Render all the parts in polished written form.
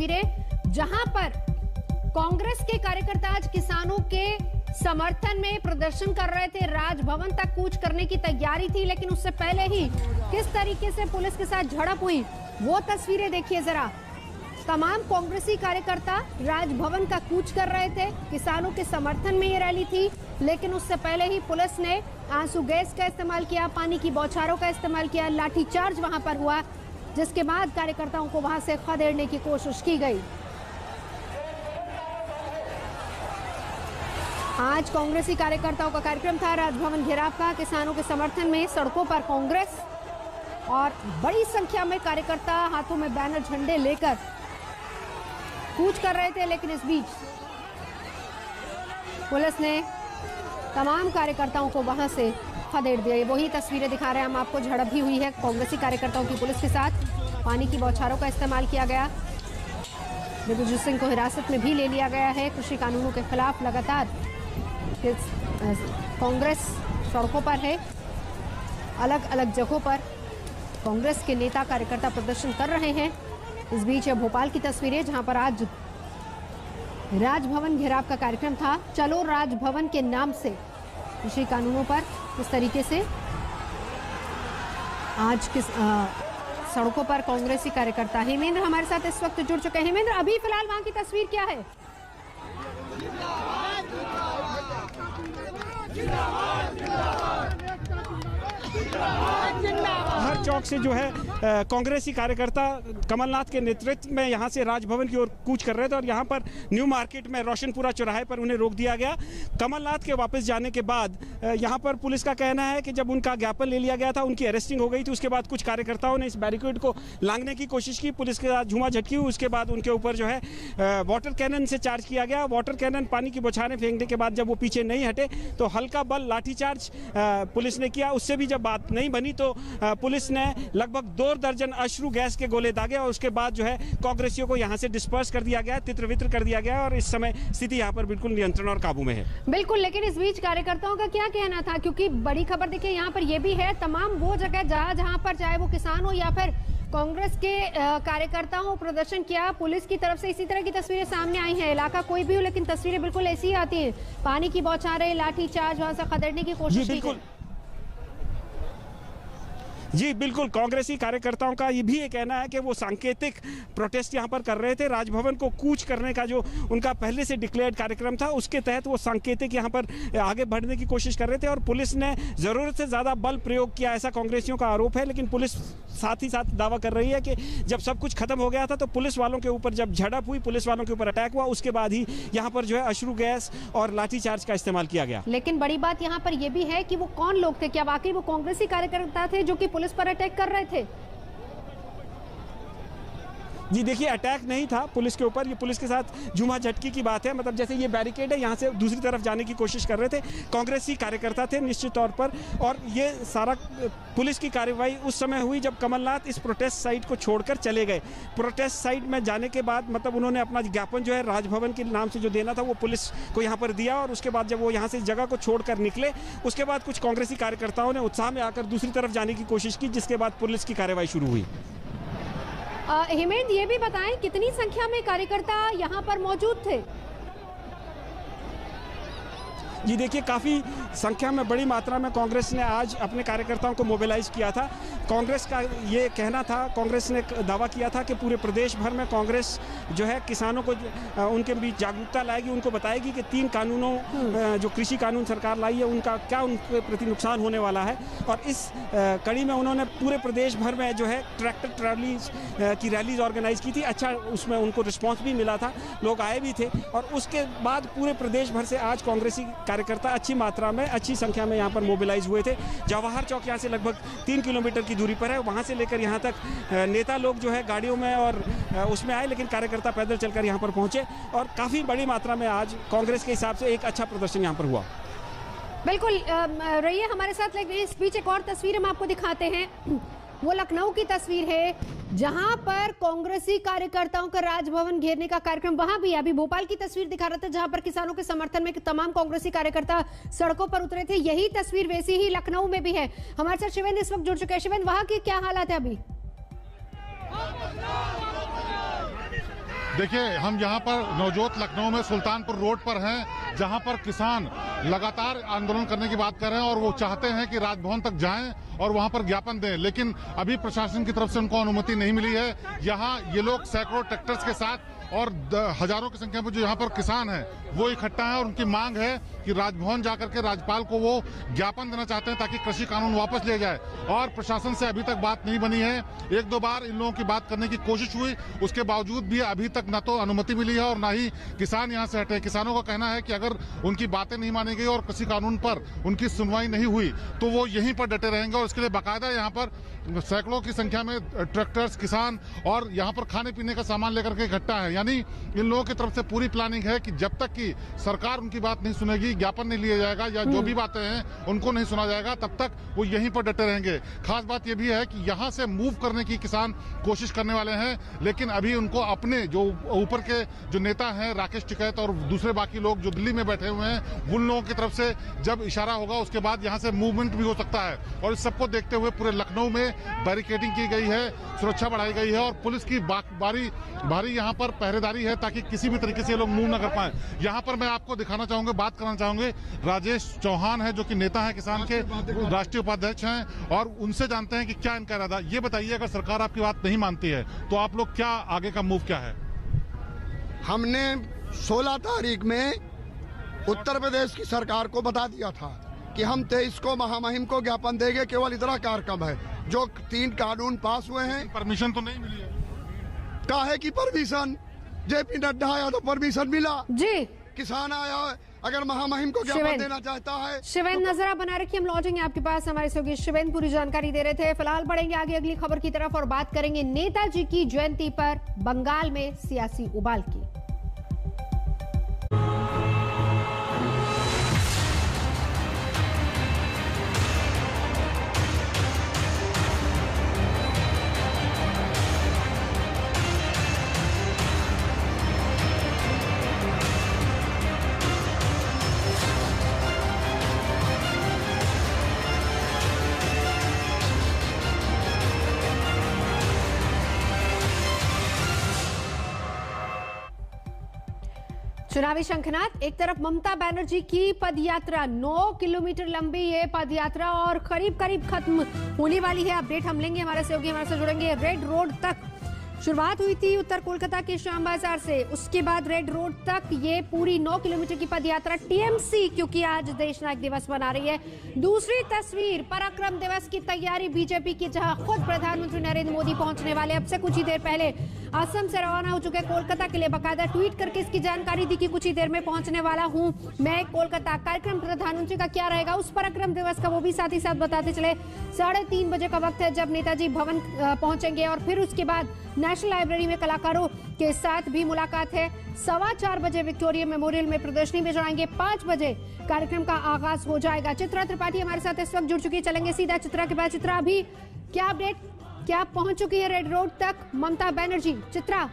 तस्वीरें जहां पर कांग्रेस के कार्यकर्ता आज किसानों के समर्थन में प्रदर्शन कर रहे थे। राजभवन तक कूच करने की तैयारी थी, लेकिन उससे पहले ही किस तरीके से पुलिस के साथ झड़प हुई वो तस्वीरें देखिए जरा। तमाम कांग्रेसी कार्यकर्ता राजभवन का कूच कर रहे थे। किसानों के समर्थन में ये रैली थी, लेकिन उससे पहले ही पुलिस ने आंसू गैस का इस्तेमाल किया, पानी की बौछारों का इस्तेमाल किया, लाठीचार्ज वहां पर हुआ, जिसके बाद कार्यकर्ताओं को वहां से खदेड़ने की कोशिश की गई। आज कांग्रेसी कार्यकर्ताओं का कार्यक्रम था राजभवन घेराव का। किसानों के समर्थन में सड़कों पर कांग्रेस और बड़ी संख्या में कार्यकर्ता हाथों में बैनर झंडे लेकर कूच कर रहे थे, लेकिन इस बीच पुलिस ने तमाम कार्यकर्ताओं को वहां से खदेड़ दिया। वही तस्वीरें दिखा रहे हैं हम आपको। झड़प भी हुई है कांग्रेसी कार्यकर्ताओं की पुलिस के साथ। पानी की बौछारों का इस्तेमाल किया गया। दिग्विजय सिंह को हिरासत में भी ले लिया गया है। कृषि कानूनों के खिलाफ लगातार कांग्रेस सड़कों पर है। अलग अलग जगहों पर कांग्रेस के नेता कार्यकर्ता प्रदर्शन कर रहे हैं। इस बीच भोपाल की तस्वीरें जहां पर आज राजभवन घेराव का कार्यक्रम था। चलो राजभवन के नाम से कृषि कानूनों पर किस तरीके से आज सड़कों पर कांग्रेसी कार्यकर्ता। हेमेंद्र हमारे साथ इस वक्त जुड़ चुके हैं। हेमेंद्र, अभी फिलहाल वहां की तस्वीर क्या है? हर चौक से जो है कांग्रेसी कार्यकर्ता कमलनाथ के नेतृत्व में यहां से राजभवन की ओर कूच कर रहे थे और यहां पर न्यू मार्केट में रोशनपुरा चौराहे पर उन्हें रोक दिया गया। कमलनाथ के वापस जाने के बाद यहां पर पुलिस का कहना है कि जब उनका ज्ञापन ले लिया गया था, उनकी अरेस्टिंग हो गई थी, उसके बाद कुछ कार्यकर्ताओं ने इस बैरिकेड को लांघने की कोशिश की। पुलिस के साथ झूमा झटकी हुई। उसके बाद उनके ऊपर जो है वाटर कैनन से चार्ज किया गया। वाटर कैनन पानी की बौछारें फेंकने के बाद जब वो पीछे नहीं हटे तो हल्का बल लाठीचार्ज पुलिस ने किया। उससे भी जब बात नहीं बनी तो पुलिस ने लगभग 2 दर्जन अश्रु गैस के गोले दागे और उसके बाद जो है कांग्रेसियों को यहां से डिस्पर्स कर दिया गया, तितर वितर कर दिया गया और इस समय स्थिति यहां पर बिल्कुल नियंत्रण और काबू में है। बिल्कुल, लेकिन इस बीच कार्यकर्ताओं का क्या कहना था? क्योंकि बड़ी खबर देखिए यहां पर यह भी है, तमाम वो जगह जहां पर चाहे वो किसान हो या फिर कांग्रेस के कार्यकर्ताओं प्रदर्शन किया, पुलिस की तरफ से इसी तरह की तस्वीरें सामने आई हैं। इलाका कोई भी हो, लेकिन तस्वीरें बिल्कुल ऐसी ही आती हैं। पानी की बौछारें, लाठीचार्ज, वहां से खदेड़ने की कोशिश की गई। जी बिल्कुल, कांग्रेसी कार्यकर्ताओं का ये भी ये कहना है कि वो सांकेतिक प्रोटेस्ट यहाँ पर कर रहे थे। राजभवन को कूच करने का जो उनका पहले से डिक्लेयर्ड कार्यक्रम था, उसके तहत वो सांकेतिक यहाँ पर आगे बढ़ने की कोशिश कर रहे थे और पुलिस ने ज़रूरत से ज़्यादा बल प्रयोग किया, ऐसा कांग्रेसियों का आरोप है। लेकिन पुलिस साथ ही साथ दावा कर रही है कि जब सब कुछ खत्म हो गया था तो पुलिस वालों के ऊपर जब झड़प हुई, पुलिस वालों के ऊपर अटैक हुआ, उसके बाद ही यहाँ पर जो है अश्रु गैस और लाठीचार्ज का इस्तेमाल किया गया। लेकिन बड़ी बात यहाँ पर यह भी है कि वो कौन लोग थे? क्या वाकई वो कांग्रेसी कार्यकर्ता थे जो कि पुलिस पर अटैक कर रहे थे? जी देखिए, अटैक नहीं था पुलिस के ऊपर, ये पुलिस के साथ झूमा झटकी की बात है। मतलब जैसे ये बैरिकेड है, यहाँ से दूसरी तरफ जाने की कोशिश कर रहे थे, कांग्रेसी कार्यकर्ता थे निश्चित तौर पर। और ये सारा पुलिस की कार्रवाई उस समय हुई जब कमलनाथ इस प्रोटेस्ट साइट को छोड़कर चले गए। प्रोटेस्ट साइट में जाने के बाद मतलब उन्होंने अपना ज्ञापन जो है राजभवन के नाम से जो देना था वो पुलिस को यहाँ पर दिया और उसके बाद जब वो यहाँ से इस जगह को छोड़कर निकले, उसके बाद कुछ कांग्रेसी कार्यकर्ताओं ने उत्साह में आकर दूसरी तरफ जाने की कोशिश की, जिसके बाद पुलिस की कार्रवाई शुरू हुई। हेमेंद्र, ये भी बताएं कितनी संख्या में कार्यकर्ता यहाँ पर मौजूद थे? जी देखिए, काफ़ी संख्या में बड़ी मात्रा में कांग्रेस ने आज अपने कार्यकर्ताओं को मोबिलाइज किया था। कांग्रेस का ये कहना था, कांग्रेस ने दावा किया था कि पूरे प्रदेश भर में कांग्रेस जो है किसानों को उनके बीच जागरूकता लाएगी, उनको बताएगी कि 3 कानूनों जो कृषि कानून सरकार लाई है उनका क्या उनके प्रति नुकसान होने वाला है। और इस कड़ी में उन्होंने पूरे प्रदेश भर में जो है ट्रैक्टर ट्रैलीज की रैलीज ऑर्गेनाइज की थी। अच्छा, उसमें उनको रिस्पॉन्स भी मिला था, लोग आए भी थे। और उसके बाद पूरे प्रदेश भर से आज कांग्रेसी कार्यकर्ता अच्छी मात्रा में, अच्छी संख्या में यहाँ पर मोबिलाइज हुए थे। जवाहर चौक यहाँ से लगभग 3 किलोमीटर की दूरी पर है, वहाँ से लेकर यहाँ तक नेता लोग जो है गाड़ियों में और उसमें आए, लेकिन कार्यकर्ता पैदल चलकर यहाँ पर पहुँचे और काफ़ी बड़ी मात्रा में आज कांग्रेस के हिसाब से एक अच्छा प्रदर्शन यहाँ पर हुआ। बिल्कुल, रहिए हमारे साथ। लेकिन इस बीच एक और तस्वीर हम आपको दिखाते हैं। वो लखनऊ की तस्वीर है जहां पर कांग्रेसी कार्यकर्ताओं का राजभवन घेरने का कार्यक्रम वहां भी है। अभी भोपाल की तस्वीर दिखा रहे थे जहां पर किसानों के समर्थन में तमाम कांग्रेसी कार्यकर्ता सड़कों पर उतरे थे। यही तस्वीर वैसी ही लखनऊ में भी है। हमारे साथ शिवेंद्र इस वक्त जुड़ चुके हैं। शिवेंद्र, वहां के क्या हालात है अभी? देखिए, हम यहाँ पर नवजोत लखनऊ में सुल्तानपुर रोड पर हैं, जहाँ पर किसान लगातार आंदोलन करने की बात कर रहे हैं और वो चाहते हैं कि राजभवन तक जाएं और वहाँ पर ज्ञापन दें, लेकिन अभी प्रशासन की तरफ से उनको अनुमति नहीं मिली है। यहाँ ये लोग सैकड़ों ट्रैक्टर्स के साथ और हजारों की संख्या में जो यहाँ पर किसान हैं वो इकट्ठा है और उनकी मांग है कि राजभवन जाकर के राज्यपाल को वो ज्ञापन देना चाहते हैं ताकि कृषि कानून वापस ले जाए। और प्रशासन से अभी तक बात नहीं बनी है। एक दो बार इन लोगों की बात करने की कोशिश हुई, उसके बावजूद भी अभी तक न तो अनुमति मिली है और न ही किसान यहाँ से हटे। किसानों का कहना है कि अगर उनकी बातें नहीं मानी गई और कृषि कानून पर उनकी सुनवाई नहीं हुई तो वो यहीं पर डटे रहेंगे और इसके लिए बाकायदा यहाँ पर सैकड़ों की संख्या में ट्रैक्टर्स, किसान और यहाँ पर खाने पीने का सामान लेकर के इकट्ठा है। यानी इन लोगों की तरफ से पूरी प्लानिंग है कि जब तक कि सरकार उनकी बात नहीं सुनेगी, ज्ञापन नहीं लिया जाएगा या जो भी बातें हैं उनको नहीं सुना जाएगा, तब तक वो यहीं पर डटे रहेंगे। खास बात यह भी है कि यहाँ से मूव करने की किसान कोशिश करने वाले हैं, लेकिन अभी उनको अपने जो ऊपर के जो नेता हैं राकेश टिकैत और दूसरे बाकी लोग जो दिल्ली में बैठे हुए हैं, उन लोगों की तरफ से जब इशारा होगा उसके बाद यहाँ से मूवमेंट भी हो सकता है। और इस सबको देखते हुए पूरे लखनऊ में बैरिकेडिंग की गई है, सुरक्षा बढ़ाई गई है और पुलिस की भारी यहाँ पर पहरेदारी है ताकि किसी भी तरीके से ये लोग मूव न कर पाए। यहाँ पर मैं आपको दिखाना चाहूंगा, बात करना चाहूंगे, राजेश चौहान है जो कि नेता है किसान के, राष्ट्रीय उपाध्यक्ष हैं, और उनसे जानते हैं कि क्या इनका इरादा। ये बताइए, अगर सरकार आपकी बात नहीं मानती है तो आप लोग क्या आगे का मूव क्या है? हमने 16 तारीख में उत्तर प्रदेश की सरकार को बता दिया था कि हम 23 को महामहिम को ज्ञापन देंगे। केवल इतना कार्यक्रम है। जो 3 कानून पास हुए हैं, परमिशन तो नहीं मिली है। काहे की परमिशन? जेपी नड्डा आया तो परमिशन मिला जी। किसान आया, अगर महामहिम को ज्ञापन देना चाहता है। शिवेन, नजर आप बना रखिए, हम लौटेंगे आपके पास। हमारे सहयोगी शिवेन पूरी जानकारी दे रहे थे। फिलहाल बढ़ेंगे आगे अगली खबर की तरफ और बात करेंगे नेताजी की जयंती पर बंगाल में सियासी उबाल की। चुनावी शंखनाद। एक तरफ ममता बनर्जी की पदयात्रा, 9 किलोमीटर लंबी ये पदयात्रा और करीब करीब खत्म होने वाली है। अपडेट हम लेंगे, हमारे सहयोगी हमारे से जुड़ेंगे। रेड रोड तक शुरुआत हुई थी उत्तर कोलकाता के श्याम बाजार से, उसके बाद रेड रोड तक ये पूरी 9 किलोमीटर की पदयात्रा टीएमसी, क्योंकि आज देश नायक दिवस मना रही है। दूसरी तस्वीर पराक्रम दिवस की तैयारी बीजेपी की, जहां खुद प्रधानमंत्री नरेंद्र मोदी पहुंचने वाले। अब से कुछ ही देर पहले असम से रवाना हो चुके कोलकाता के लिए, बाकायदा ट्वीट करके इसकी जानकारी दी कि कुछ ही देर में पहुंचने वाला हूं मैं कोलकाता। कार्यक्रम प्रधानमंत्री का क्या रहेगा उस पराक्रम दिवस का, वो भी साथ ही साथ बताते चले। 3:30 बजे का वक्त है जब नेताजी भवन पहुंचेंगे और फिर उसके बाद नेशनल लाइब्रेरी में कलाकारों के साथ भी मुलाकात है। 4:15 बजे विक्टोरिया मेमोरियल में प्रदर्शनी में जाएंगे। 5 बजे कार्यक्रम का आगाज हो जाएगा। चित्रा त्रिपाठी हमारे साथ इस वक्त जुड़ चुकी है, चलेंगे सीधा चित्रा के पास। चित्रा, अभी क्या अपडेट, क्या पहुंच चुकी है रेड रोड तक ममता बनर्जी? चित्रा,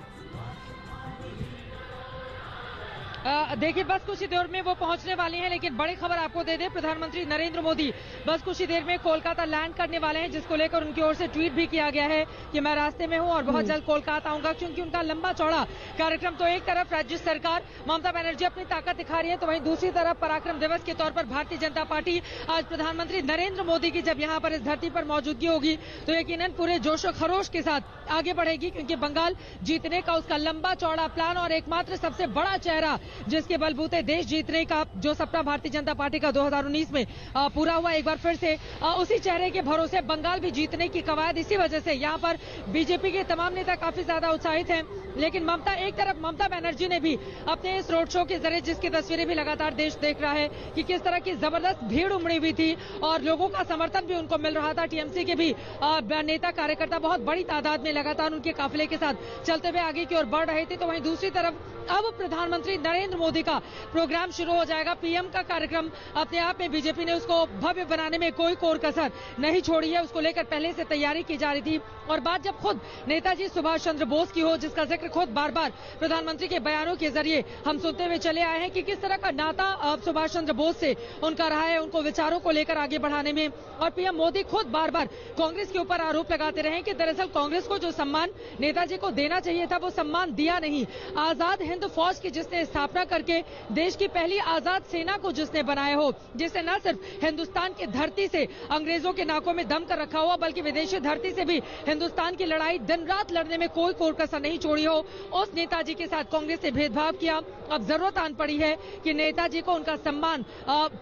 देखिए, बस कुछ ही देर में वो पहुंचने वाले हैं, लेकिन बड़ी खबर आपको दे दें, प्रधानमंत्री नरेंद्र मोदी बस कुछ ही देर में कोलकाता लैंड करने वाले हैं, जिसको लेकर उनकी ओर से ट्वीट भी किया गया है कि मैं रास्ते में हूं और बहुत जल्द कोलकाता आऊंगा। क्योंकि उनका लंबा चौड़ा कार्यक्रम, तो एक तरफ राज्य सरकार ममता बनर्जी अपनी ताकत दिखा रही है, तो वहीं दूसरी तरफ पराक्रम दिवस के तौर पर भारतीय जनता पार्टी आज प्रधानमंत्री नरेंद्र मोदी की जब यहाँ पर इस धरती पर मौजूदगी होगी तो यकीनन पूरे जोशो खरोश के साथ आगे बढ़ेगी। क्योंकि बंगाल जीतने का उसका लंबा चौड़ा प्लान और एकमात्र सबसे बड़ा चेहरा जिसके बलबूते देश जीतने का जो सपना भारतीय जनता पार्टी का 2019 में पूरा हुआ, एक बार फिर से उसी चेहरे के भरोसे बंगाल भी जीतने की कवायद। इसी वजह से यहाँ पर बीजेपी के तमाम नेता काफी ज्यादा उत्साहित हैं। लेकिन एक तरफ ममता बनर्जी ने भी अपने इस रोड शो के जरिए, जिसकी तस्वीरें भी लगातार देश देख रहा है कि किस तरह की जबरदस्त भीड़ उमड़ी हुई थी और लोगों का समर्थन भी उनको मिल रहा था। टीएमसी के भी नेता कार्यकर्ता बहुत बड़ी तादाद में लगातार उनके काफिले के साथ चलते हुए आगे की ओर बढ़ रहे थे। तो वहीं दूसरी तरफ अब प्रधानमंत्री नरेंद्र नरेंद्र मोदी का प्रोग्राम शुरू हो जाएगा। पीएम का कार्यक्रम अपने आप में बीजेपी ने उसको भव्य बनाने में कोई कोर कसर नहीं छोड़ी है। उसको लेकर पहले से तैयारी की जा रही थी और बात जब खुद नेताजी सुभाष चंद्र बोस की हो, जिसका जिक्र खुद बार बार प्रधानमंत्री के बयानों के जरिए हम सुनते हुए चले आए हैं कि किस तरह का नाता सुभाष चंद्र बोस से उनका रहा है, उनको विचारों को लेकर आगे बढ़ाने में। और पीएम मोदी खुद बार बार कांग्रेस के ऊपर आरोप लगाते रहे कि दरअसल कांग्रेस को जो सम्मान नेताजी को देना चाहिए था वो सम्मान दिया नहीं। आजाद हिंद फौज की जिसने स्थापना करके देश की पहली आजाद सेना को जिसने बनाया हो, जिसने न सिर्फ हिंदुस्तान की धरती से अंग्रेजों के नाकों में दम कर रखा हुआ बल्कि विदेशी धरती से भी हिंदुस्तान की लड़ाई दिन रात लड़ने में कोई कोर कसर नहीं छोड़ी हो, उस नेताजी के साथ कांग्रेस ने भेदभाव किया। अब जरूरत आन पड़ी है कि नेताजी को उनका सम्मान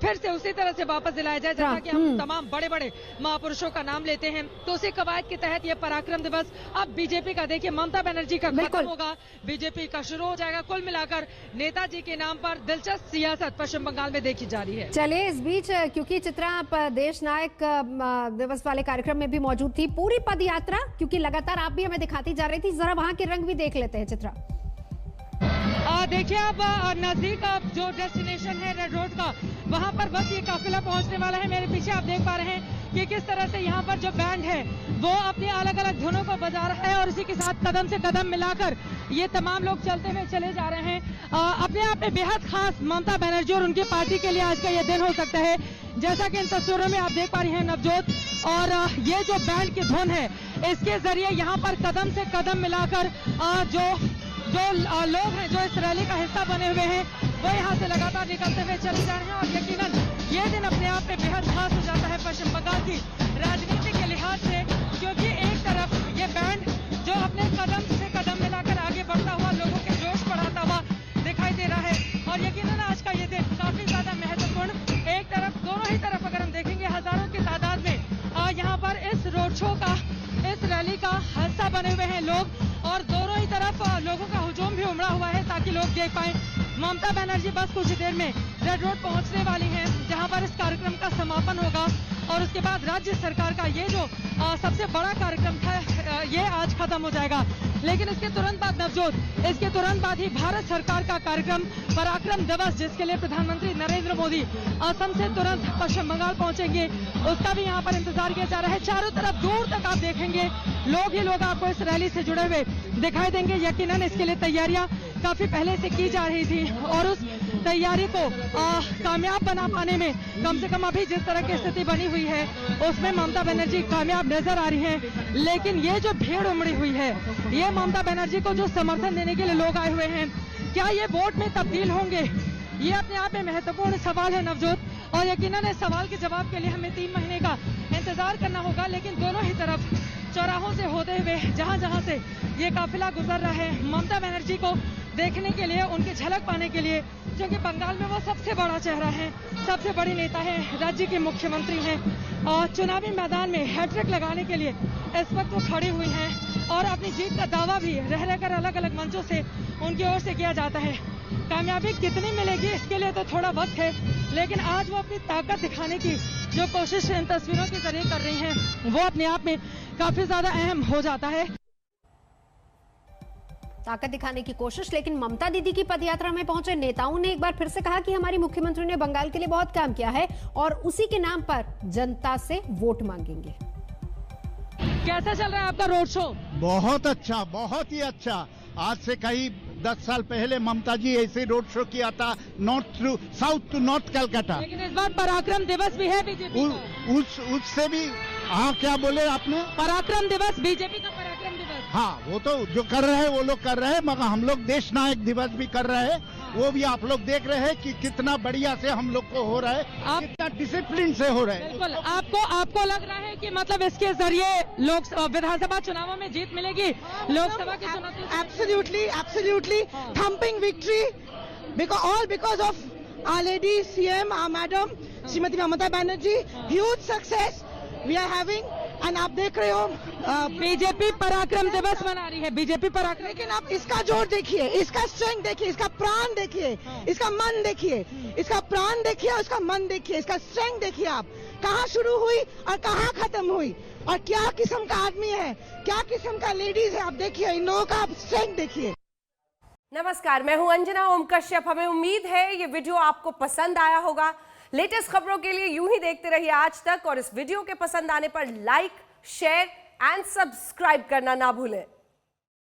फिर से उसी तरह से वापस दिलाया जाए जैसा कि हम तमाम बड़े बड़े महापुरुषों का नाम लेते हैं। तो उसी कवायद के तहत ये पराक्रम दिवस अब बीजेपी का, देखिए ममता बनर्जी का खत्म होगा, बीजेपी का शुरू हो जाएगा। कुल मिलाकर नेताजी के नाम पर दिलचस्प सियासत पश्चिम बंगाल में देखी जा रही है। चलिए इस बीच क्योंकि चित्रा आप देश नायक दिवस वाले कार्यक्रम में भी मौजूद थी, पूरी पद यात्रा क्योंकि लगातार आप भी हमें दिखाती जा रही थी, जरा वहां के रंग भी देख लेते हैं चित्रा। देखिए अब नजदीक जो डेस्टिनेशन है रेड रोड का, वहां पर बस ये काफिला पहुंचने वाला है। मेरे पीछे आप देख पा रहे हैं कि किस तरह से यहाँ पर जो बैंड है वो अपनी अलग अलग धुनों को बजा रहा है और इसी के साथ कदम से कदम मिलाकर ये तमाम लोग चलते हुए चले जा रहे हैं। अपने आप में बेहद खास ममता बनर्जी और उनकी पार्टी के लिए आज का ये दिन हो सकता है। जैसा कि इन तस्वीरों में आप देख पा रही हैं नवजोत, और ये जो बैंड की धुन है इसके जरिए यहाँ पर कदम से कदम मिलाकर जो लोग हैं जो इस रैली का हिस्सा बने हुए हैं वो यहाँ से लगातार निकलते हुए चले जा रहे हैं। और यकीनन ये दिन अपने आप में बेहद खास हो जाता है पश्चिम बंगाल की राजनीति के लिहाज से, क्योंकि एक तरफ ये बैंड जो अपने कदम से कदम मिलाकर आगे बढ़ता हुआ लोगों के जोश बढ़ाता हुआ दिखाई दे रहा है। और यकीनन आज का ये दिन काफी ज्यादा महत्वपूर्ण, एक तरफ दोनों ही तरफ अगर हम देखेंगे हजारों की तादाद में यहाँ पर इस रोड शो का, इस रैली का हिस्सा बने हुए हैं लोग, और दोनों ही तरफ लोगों का हुजूम भी उमड़ा हुआ है ताकि लोग देख पाएं। ममता बनर्जी बस कुछ ही देर में रेड रोड पहुंचने वाली हैं जहां पर इस कार्यक्रम का समापन होगा और उसके बाद राज्य सरकार का ये जो सबसे बड़ा कार्यक्रम था ये आज खत्म हो जाएगा। लेकिन इसके तुरंत बाद नवजोत, इसके तुरंत बाद ही भारत सरकार का कार्यक्रम पराक्रम दिवस, जिसके लिए प्रधानमंत्री नरेंद्र मोदी असम से तुरंत पश्चिम बंगाल पहुंचेंगे, उसका भी यहाँ पर इंतजार किया जा रहा है। चारों तरफ दूर तक आप देखेंगे लोग ही लोग आपको इस रैली से जुड़े हुए दिखाई देंगे। यकीनन इसके लिए तैयारियां काफी पहले से की जा रही थी और उस तैयारी को कामयाब बना पाने में कम से कम अभी जिस तरह की स्थिति बनी हुई है उसमें ममता बनर्जी कामयाब नजर आ रही हैं। लेकिन ये जो भीड़ उमड़ी हुई है, ये ममता बनर्जी को जो समर्थन देने के लिए लोग आए हुए हैं, क्या ये वोट में तब्दील होंगे? ये अपने आप में महत्वपूर्ण सवाल है नवजोत, और यकीनन इस सवाल के जवाब के लिए हमें 3 महीने का इंतजार करना होगा। लेकिन दोनों ही तरफ चौराहों से होते हुए जहां जहां से ये काफिला गुजर रहा है, ममता बनर्जी को देखने के लिए, उनकी झलक पाने के लिए, क्योंकि बंगाल में वो सबसे बड़ा चेहरा है, सबसे बड़ी नेता है, राज्य के मुख्यमंत्री हैं और चुनावी मैदान में हैट्रिक लगाने के लिए इस वक्त वो खड़ी हुई हैं और अपनी जीत का दावा भी रह रहकर अलग अलग मंचों से उनकी ओर से किया जाता है। कामयाबी कितनी मिलेगी इसके लिए तो थोड़ा वक्त है, लेकिन आज वो अपनी ताकत दिखाने की जो कोशिश इन तस्वीरों के जरिए कर रही हैं वो अपने आप में काफी ज्यादा अहम हो जाता है। ताकत दिखाने की कोशिश, लेकिन ममता दीदी की पदयात्रा में पहुंचे नेताओं ने एक बार फिर से कहा कि हमारी मुख्यमंत्री ने बंगाल के लिए बहुत काम किया है और उसी के नाम पर जनता से वोट मांगेंगे। कैसा चल रहा है आपका रोड शो? बहुत अच्छा, बहुत ही अच्छा। आज से कई 10 साल पहले ममता जी ऐसे रोड शो किया था north to south to north Calcutta. लेकिन इस बार पराक्रम दिवस भी है बीजेपी का। उससे भी, हाँ क्या बोले आपने? पराक्रम दिवस, बीजेपी का पराक्रम दिवस। हाँ वो तो जो कर रहे हैं वो लोग कर रहे हैं, मगर हम लोग देश नायक दिवस भी कर रहे हैं। वो भी आप लोग देख रहे हैं कि कितना बढ़िया से हम लोग को हो रहा है, कितना डिसिप्लिन से हो रहा है। बिल्कुल। आपको लग रहा है कि मतलब इसके जरिए लोग विधानसभा चुनावों में जीत मिलेगी? लोकसभा की चुनौती। Absolutely thumping victory because of our lady CM, our madam Srimati Mamata Banerjee. Huge success we are having, and आप देख रहे हो बीजेपी पराक्रम दिवस मना रही है, बीजेपी पराक्रम। लेकिन आप इसका जोर देखिए, इसका स्ट्रेंथ देखिए, इसका प्राण देखिए, इसका मन देखिए, इसका प्राण देखिए और इसका मन देखिए, इसका स्ट्रेंथ देखिए। आप कहाँ शुरू हुई और कहाँ खत्म हुई और क्या किस्म का आदमी है, क्या किस्म का लेडीज है, आप देखिए इन लोगों का आप स्ट्रेंथ देखिए। नमस्कार, मैं हूं अंजना ओम कश्यप। हमें उम्मीद है ये वीडियो आपको पसंद आया होगा। लेटेस्ट खबरों के लिए यूं ही देखते रहिए आज तक, और इस वीडियो के पसंद आने पर लाइक, शेयर एंड सब्सक्राइब करना ना भूलें।